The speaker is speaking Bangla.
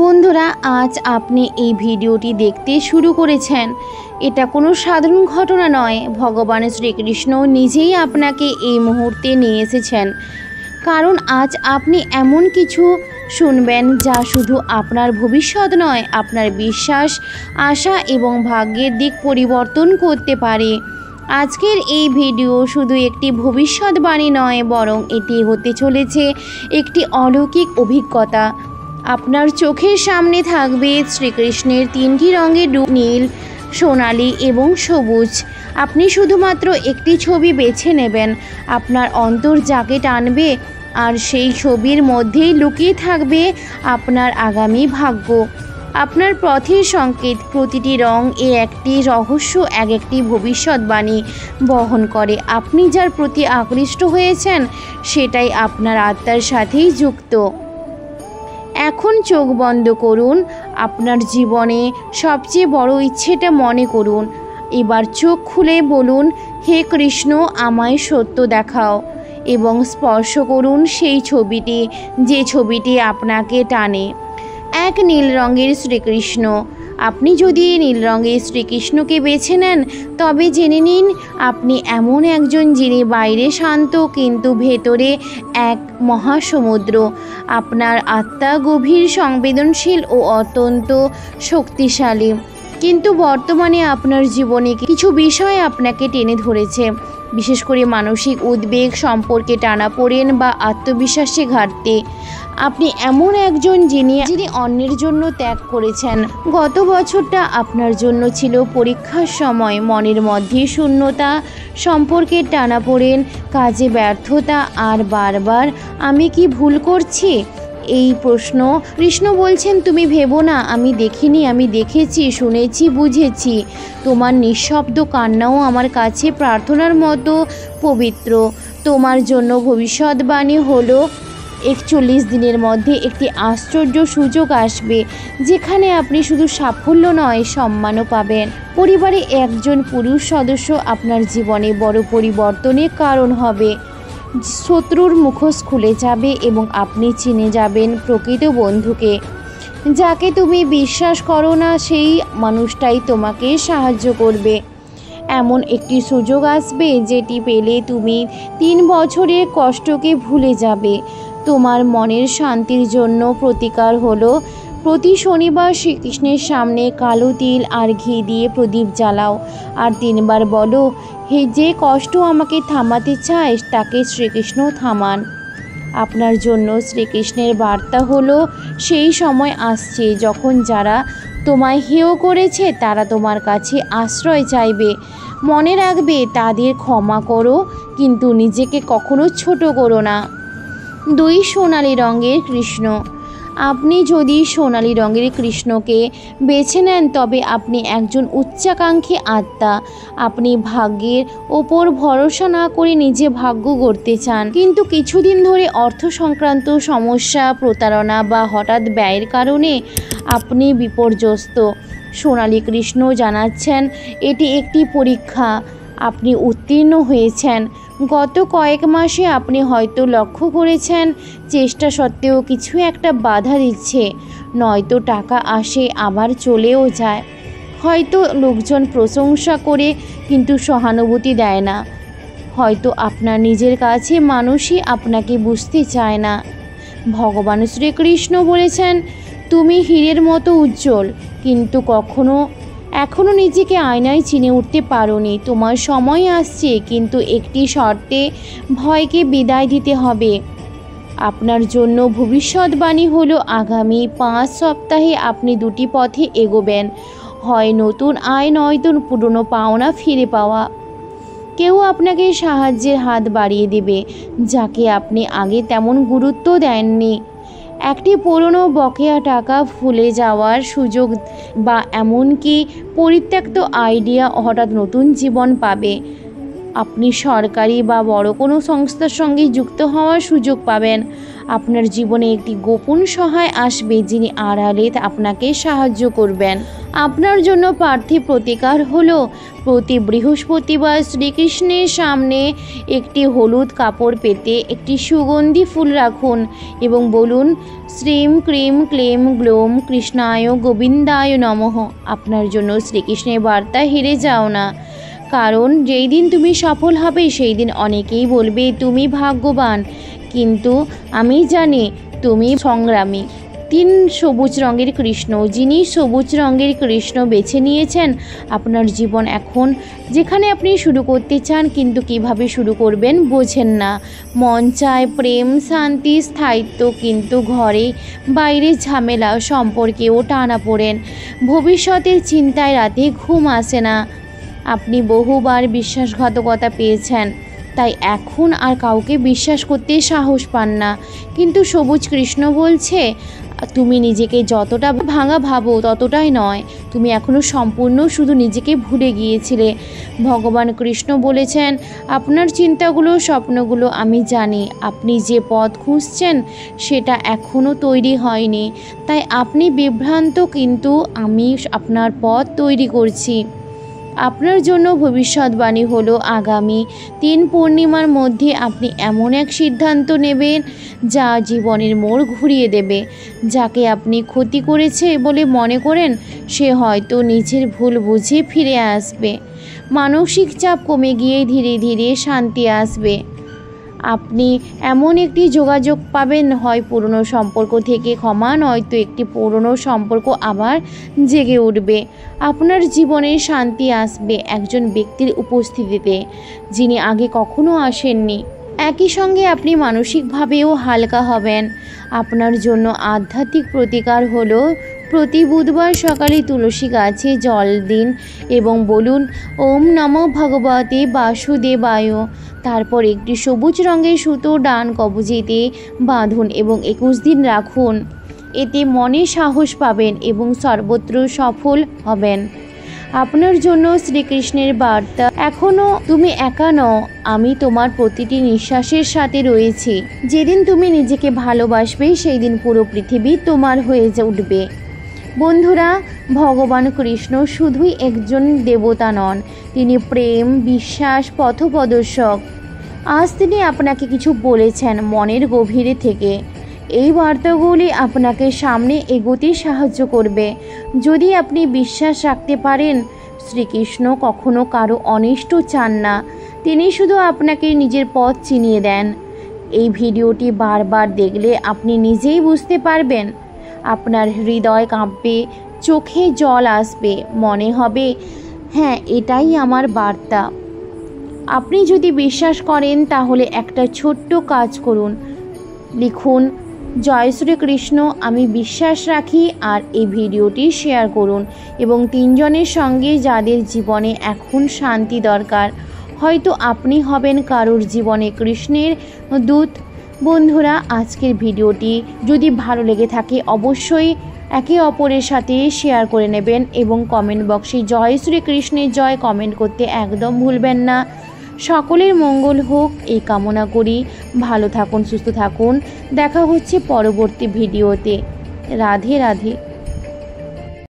বন্ধুরা, আজ আপনি এই ভিডিওটি দেখতে শুরু করেছেন, এটা কোনো সাধারণ ঘটনা নয়। ভগবান শ্রীকৃষ্ণ নিজেই আপনাকে এই মুহূর্তে নিয়ে এসেছেন, কারণ আজ আপনি এমন কিছু শুনবেন যা শুধু আপনার ভবিষ্যৎ নয়, আপনার বিশ্বাস, আশা এবং ভাগ্যের দিক পরিবর্তন করতে পারে। আজকের এই ভিডিও শুধু একটি ভবিষ্যৎবাণী নয়, বরং এটি হতে চলেছে একটি অলৌকিক অভিজ্ঞতা। আপনার চোখের সামনে থাকবে শ্রীকৃষ্ণের তিনটি রঙের রূপ, নীল, সোনালি এবং সবুজ। আপনি শুধুমাত্র একটি ছবি বেছে নেবেন, আপনার অন্তর যাকে টানবে, আর সেই ছবির মধ্যেই লুকিয়ে থাকবে আপনার আগামী ভাগ্য, আপনার পথের সংকেত। প্রতিটি রং একটি রহস্য, একটি ভবিষ্যৎবাণী বহন করে। আপনি যার প্রতি আকৃষ্ট হয়েছেন সেটাই আপনার আত্মার সাথেই যুক্ত। এখন চোখ বন্ধ করুন, আপনার জীবনে সবচেয়ে বড় ইচ্ছেটা মনে করুন। এবার চোখ খুলে বলুন, হে কৃষ্ণ, আমায় সত্য দেখাও, এবং স্পর্শ করুন সেই ছবিটি, যে ছবিটি আপনাকে টানে। এক নীল রঙের শ্রীকৃষ্ণ। আপনি যদি নীল রঙের শ্রীকৃষ্ণকে বেছে নেন, তবে জেনে নিন আপনি এমন একজন যিনি বাইরে শান্ত কিন্তু ভেতরে এক মহাসমুদ্র। আপনার আত্মা গভীর, সংবেদনশীল ও অত্যন্ত শক্তিশালী, কিন্তু বর্তমানে আপনার জীবনে কিছু বিষয় আপনাকে টেনে ধরেছে, বিশেষ করে মানসিক উদ্বেগ, সম্পর্কে টানাপোড়েন বা আত্মবিশ্বাসে ঘাটতি। আপনি এমন একজন যিনি অন্যের জন্য ত্যাগ করেছেন। গত বছরটা আপনার জন্য ছিল পরীক্ষার সময়। মনের মধ্যে শূন্যতা, সম্পর্কের টানাপোড়েন, কাজে ব্যর্থতা, আর বারবার আমি কি ভুল করছি এই প্রশ্ন। কৃষ্ণ বলছেন, তুমি ভেবো না, আমি দেখিনি, আমি দেখেছি, শুনেছি, বুঝেছি। তোমার নিঃশব্দ কান্নাও আমার কাছে প্রার্থনার মতো পবিত্র। তোমার জন্য ভবিষ্যৎবাণী হলো 41 দিনের মধ্যে একটি আশ্চর্য সুযোগ আসবে, যেখানে আপনি শুধু সাফল্য নয়, সম্মানও পাবেন। পরিবারে একজন পুরুষ সদস্য আপনার জীবনে বড় পরিবর্তনের কারণ হবে। শত্রুর মুখোশ খুলে যাবে এবং আপনি চিনে যাবেন প্রকৃত বন্ধুকে। যাকে তুমি বিশ্বাস করো না, সেই মানুষটাই তোমাকে সাহায্য করবে। এমন একটি সুযোগ আসবে যেটি পেলে তুমি 3 বছরের কষ্টকে ভুলে যাবে। তোমার মনের শান্তির জন্য প্রতিকার হলো, প্রতি শনিবার শ্রীকৃষ্ণের সামনে কালো তিল আর ঘি দিয়ে প্রদীপ জ্বালাও, আর 3 বার বলো, হে যে কষ্ট আমাকে থামাতে চায় তাকে শ্রীকৃষ্ণ থামান। আপনার জন্য শ্রীকৃষ্ণের বার্তা হলো, সেই সময় আসছে যখন যারা তোমায় হেয় করেছে তারা তোমার কাছে আশ্রয় চাইবে। মনে রাখবে, তাদের ক্ষমা করো, কিন্তু নিজেকে কখনো ছোট করো না। 2 সোনালি রঙের কৃষ্ণ। আপনি যদি সোনালি রঙের কৃষ্ণকে বেছে নেন, তবে আপনি একজন উচ্চাকাঙ্ক্ষী আত্মা। আপনি ভাগ্যের ওপর ভরসা না করে নিজে ভাগ্য গড়তে চান, কিন্তু কিছুদিন ধরে অর্থ সংক্রান্ত সমস্যা, প্রতারণা বা হঠাৎ ব্যয়ের কারণে আপনি বিপর্যস্ত। সোনালি কৃষ্ণ জানাচ্ছেন, এটি একটি পরীক্ষা। আপনি উত্তীর্ণ হয়েছেন। গত কয়েক মাসে আপনি হয়তো লক্ষ্য করেছেন, চেষ্টা সত্ত্বেও কিছু একটা বাধা দিচ্ছে। নয়তো টাকা আসে আবার চলেও যায়, হয়তো লোকজন প্রশংসা করে কিন্তু সহানুভূতি দেয় না, হয়তো আপনার নিজের কাছে মানুষই আপনাকে বুঝতে চায় না। ভগবান শ্রীকৃষ্ণ বলেছেন, তুমি হীরের মতো উজ্জ্বল, কিন্তু এখনও নিজেকে আয়নায় চিনে উঠতে পারোনি। তোমার সময় আসছে, কিন্তু একটি শর্তে, ভয়কে বিদায় দিতে হবে। আপনার জন্য ভবিষ্যৎবাণী হলো, আগামী 5 সপ্তাহে আপনি 2টি পথে এগোবেন, হয় নতুন আয়, নয়তো পুরনো পাওনা ফিরে পাওয়া। কেউ আপনাকে সাহায্যের হাত বাড়িয়ে দেবে, যাকে আপনি আগে তেমন গুরুত্ব দেননি। একটি পুরনো বকেয়া টাকা ভুলে যাওয়ার সুযোগ, বা এমনকি পরিত্যক্ত আইডিয়া হঠাৎ নতুন জীবন পাবে। আপনি সরকারি বা বড় কোনো সংস্থার সঙ্গে যুক্ত হওয়ার সুযোগ পাবেন। আপনার জীবনে একটি গোপন সহায় আসবে, যিনি আড়ালে আপনাকে সাহায্য করবেন। আপনার জন্য পার্থিব প্রতিকার হলো প্রতি বৃহস্পতিবার শ্রীকৃষ্ণের সামনে একটি হলুদ কাপড় পেতে একটি সুগন্ধি ফুল রাখুন এবং বলুন, শ্রীম ক্রিম ক্লেম গ্লোম কৃষ্ণায় গোবিন্দায় নমঃ। আপনার জন্য শ্রীকৃষ্ণের বার্তা হেরে যাও না, কারণ যেই দিন তুমি সফল হবে সেই দিন অনেকেই বলবে তুমি ভাগ্যবান, কিন্তু আমি জানি তুমি সংগ্রামী। 3 সবুজ রঙের কৃষ্ণ, যিনি সবুজ রঙের কৃষ্ণ বেছে নিয়েছেন আপনার জীবন এখন যেখানে আপনি শুরু করতে চান, কিন্তু কিভাবে শুরু করবেন বোঝেন না। মন চায় প্রেম, শান্তি, স্থায়িত্ব, কিন্তু ঘরে বাইরে ঝামেলা, সম্পর্কেও টানাপোড়েন, ভবিষ্যতের চিন্তায় রাতে ঘুম আসে না। আপনি বহুবার বিশ্বাসঘাতকতা পেয়েছেন, তাই এখন আর কাউকে বিশ্বাস করতে সাহস পান না। কিন্তু সবুজ কৃষ্ণ বলছে, তুমি নিজেকে যতটা ভাঙা ভাবো ততটাই নয়, তুমি এখনও সম্পূর্ণ শুধু নিজেকে ভুলে গিয়েছিলে। ভগবান কৃষ্ণ বলেছেন, আপনার চিন্তাগুলো, স্বপ্নগুলো আমি জানি। আপনি যে পথ খুঁজছেন সেটা এখনও তৈরি হয়নি, তাই আপনি বিভ্রান্ত, কিন্তু আমি আপনার পথ তৈরি করছি। আপনার জন্য ভবিষ্যৎবাণী হলো আগামী 3 পূর্ণিমার মধ্যে আপনি এমন এক সিদ্ধান্ত নেবেন যা জীবনের মোড় ঘুরিয়ে দেবে। যাকে আপনি ক্ষতি করেছে বলে মনে করেন, সে হয়তো নিজের ভুল বুঝে ফিরে আসবে। মানসিক চাপ কমে গিয়ে ধীরে ধীরে শান্তি আসবে। আপনি এমন একটি যোগাযোগ পাবেন, হয় পুরনো সম্পর্ক থেকে ক্ষমা, নয়তো একটি পুরনো সম্পর্ক আবার জেগে উঠবে। আপনার জীবনে শান্তি আসবে একজন ব্যক্তির উপস্থিতিতে, যিনি আগে কখনো আসেননি। একই সঙ্গে আপনি মানসিকভাবেও হালকা হবেন। আপনার জন্য আধ্যাত্মিক প্রতিকার হলো প্রতি বুধবার সকালে তুলসী গাছে জল দিন এবং বলুন, ওম নমো ভগবতে বাসুদেবায়। তারপর একটি সবুজ রঙের সুতো ডান কবজিতে বাঁধুন এবং 21 দিন রাখুন। এতে মনে সাহস পাবেন এবং সর্বত্র সফল হবেন। আপনার জন্য শ্রীকৃষ্ণের বার্তা, এখনও তুমি একা নও, আমি তোমার প্রতিটি নিঃশ্বাসের সাথে রয়েছি। যেদিন তুমি নিজেকে ভালোবাসবে সেই দিন পুরো পৃথিবী তোমার হয়ে উঠবে। বন্ধুরা, ভগবান কৃষ্ণ শুধুই একজন দেবতা নন, তিনি প্রেম, বিশ্বাস, পথপ্রদর্শক। আজ তিনি আপনাকে কিছু বলেছেন মনের গভীরে থেকে। এই বার্তাগুলি আপনাকে সামনে এগোতে সাহায্য করবে। যদি আপনি বিশ্বাস রাখতে পারেন, শ্রীকৃষ্ণ কখনো কারো অনিষ্ট চান না, তিনি শুধু আপনাকে নিজের পথ চিনিয়ে দেন। এই ভিডিওটি বারবার দেখলে আপনি নিজেই বুঝতে পারবেন। আপনার হৃদয় কাঁপবে, চোখে জল আসবে, মনে হবে হ্যাঁ, এটাই আমার বার্তা। আপনি যদি বিশ্বাস করেন তাহলে একটা ছোট্ট কাজ করুন, লিখুন, জয় শ্রীকৃষ্ণ, আমি বিশ্বাস রাখি, আর এই ভিডিওটি শেয়ার করুন এবং 3 জনের সঙ্গে যাদের জীবনে এখন শান্তি দরকার। হয়তো আপনি হবেন কারোর জীবনে কৃষ্ণের দূত। বন্ধুরা, আজকের ভিডিওটি যদি ভালো লেগে থাকে অবশ্যই একে অপরের সাথে শেয়ার করে নেবেন এবং কমেন্ট বক্সে জয় শ্রীকৃষ্ণের জয় কমেন্ট করতে একদম ভুলবেন না। সকলের মঙ্গল হোক এই কামনা করি। ভালো থাকুন, সুস্থ থাকুন। দেখা হচ্ছে পরবর্তী ভিডিওতে। রাধে রাধে।